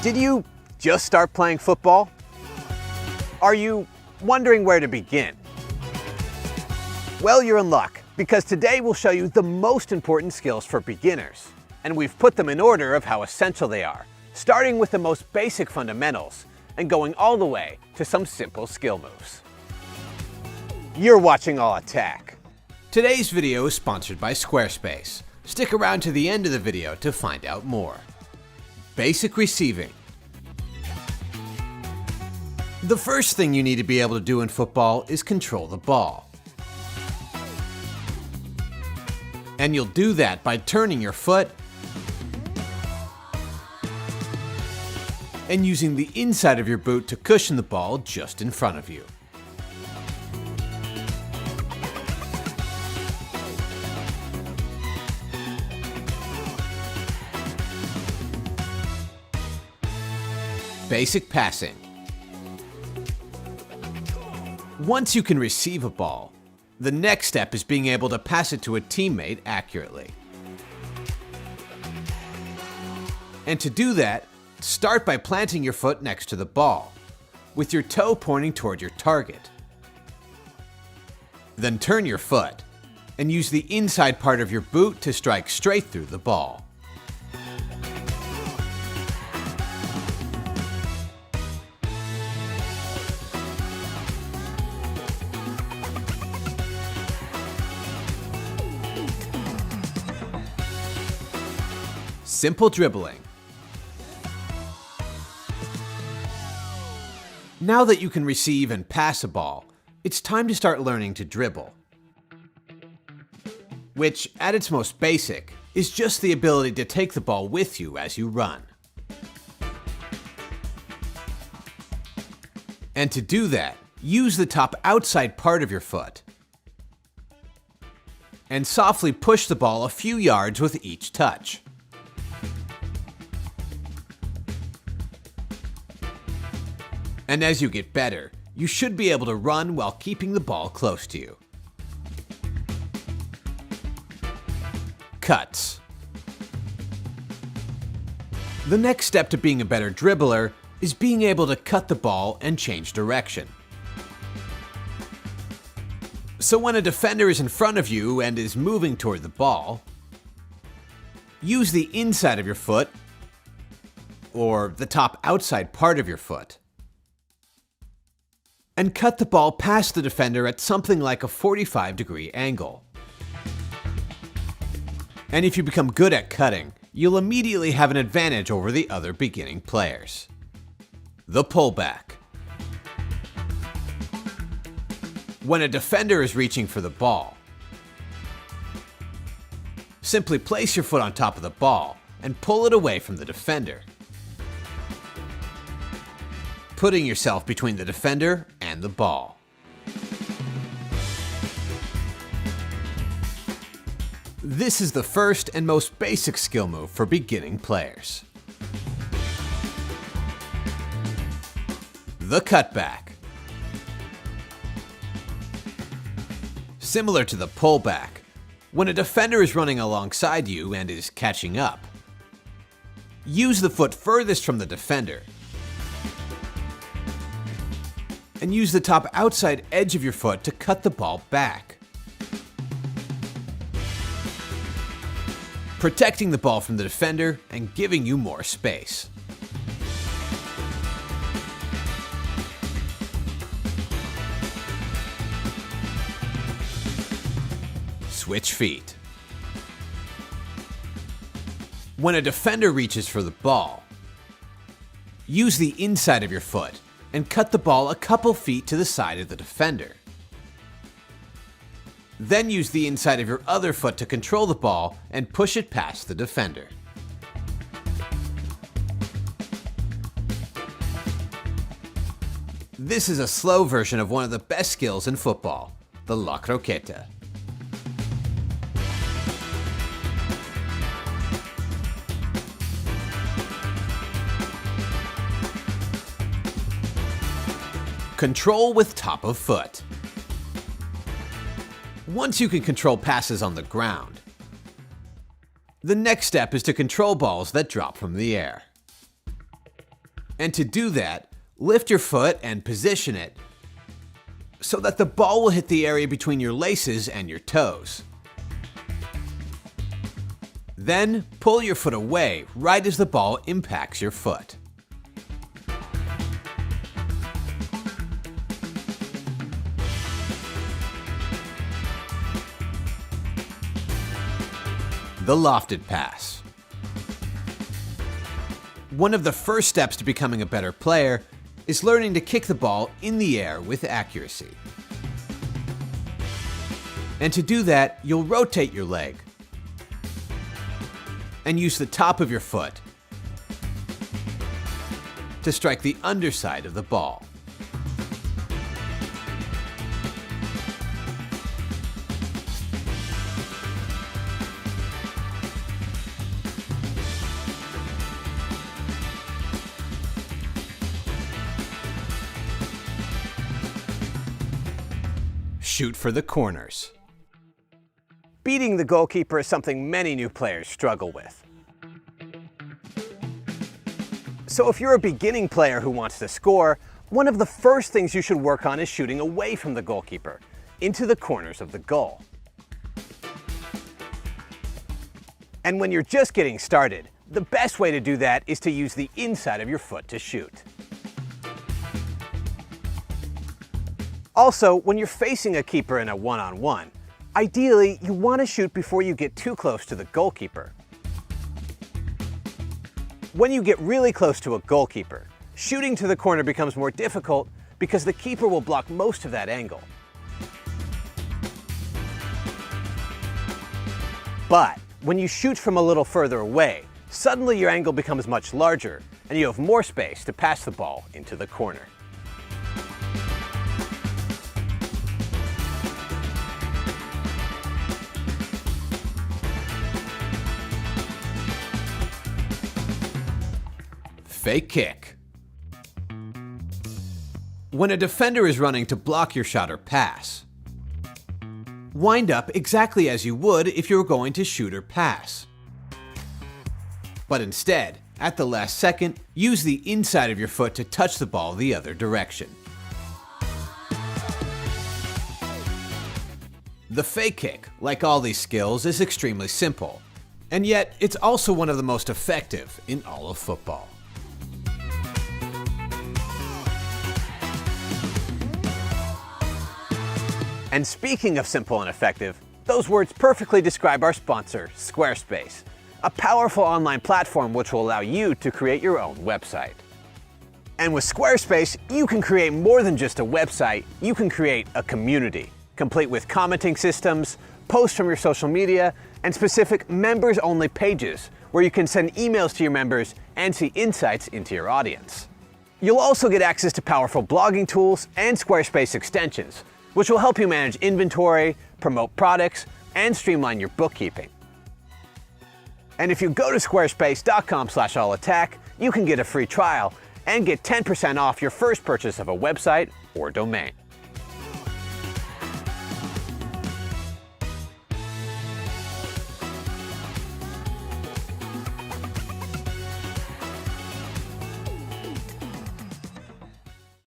Did you just start playing football? Are you wondering where to begin? Well, you're in luck, because today we'll show you the most important skills for beginners. And we've put them in order of how essential they are, starting with the most basic fundamentals and going all the way to some simple skill moves. You're watching All Attack. Today's video is sponsored by Squarespace. Stick around to the end of the video to find out more. Basic receiving. The first thing you need to be able to do in football is control the ball. And you'll do that by turning your foot and using the inside of your boot to cushion the ball just in front of you. Basic passing. Once you can receive a ball, the next step is being able to pass it to a teammate accurately. And to do that, start by planting your foot next to the ball, with your toe pointing toward your target. Then turn your foot, and use the inside part of your boot to strike straight through the ball. Simple dribbling. Now that you can receive and pass a ball, it's time to start learning to dribble. Which, at its most basic, is just the ability to take the ball with you as you run. And to do that, use the top outside part of your foot and softly push the ball a few yards with each touch. And as you get better, you should be able to run while keeping the ball close to you. Cuts. The next step to being a better dribbler is being able to cut the ball and change direction. So when a defender is in front of you and is moving toward the ball, use the inside of your foot or the top outside part of your foot and cut the ball past the defender at something like a 45-degree angle. And if you become good at cutting, you'll immediately have an advantage over the other beginning players. The pullback. When a defender is reaching for the ball, simply place your foot on top of the ball and pull it away from the defender, putting yourself between the defender and the ball. This is the first and most basic skill move for beginning players. The cutback. Similar to the pullback, when a defender is running alongside you and is catching up, use the foot furthest from the defender and use the top outside edge of your foot to cut the ball back, protecting the ball from the defender and giving you more space. Switch feet. When a defender reaches for the ball, use the inside of your foot and cut the ball a couple feet to the side of the defender. Then use the inside of your other foot to control the ball and push it past the defender. This is a slow version of one of the best skills in football, the La Croqueta. Control with top of foot. Once you can control passes on the ground, the next step is to control balls that drop from the air. And to do that, lift your foot and position it so that the ball will hit the area between your laces and your toes. Then pull your foot away right as the ball impacts your foot. The lofted pass. One of the first steps to becoming a better player is learning to kick the ball in the air with accuracy. And to do that, you'll rotate your leg and use the top of your foot to strike the underside of the ball. Shoot for the corners. Beating the goalkeeper is something many new players struggle with. So if you're a beginning player who wants to score, one of the first things you should work on is shooting away from the goalkeeper, into the corners of the goal. And when you're just getting started, the best way to do that is to use the inside of your foot to shoot. Also, when you're facing a keeper in a one-on-one, ideally you want to shoot before you get too close to the goalkeeper. When you get really close to a goalkeeper, shooting to the corner becomes more difficult because the keeper will block most of that angle. But when you shoot from a little further away, suddenly your angle becomes much larger and you have more space to pass the ball into the corner. Fake kick. When a defender is running to block your shot or pass, wind up exactly as you would if you were going to shoot or pass. But instead, at the last second, use the inside of your foot to touch the ball the other direction. The fake kick, like all these skills, is extremely simple, and yet it's also one of the most effective in all of football. And speaking of simple and effective, those words perfectly describe our sponsor, Squarespace, a powerful online platform which will allow you to create your own website. And with Squarespace, you can create more than just a website, you can create a community, complete with commenting systems, posts from your social media, and specific members-only pages where you can send emails to your members and see insights into your audience. You'll also get access to powerful blogging tools and Squarespace extensions, which will help you manage inventory, promote products, and streamline your bookkeeping. And if you go to squarespace.com/allattack, you can get a free trial and get 10% off your first purchase of a website or domain.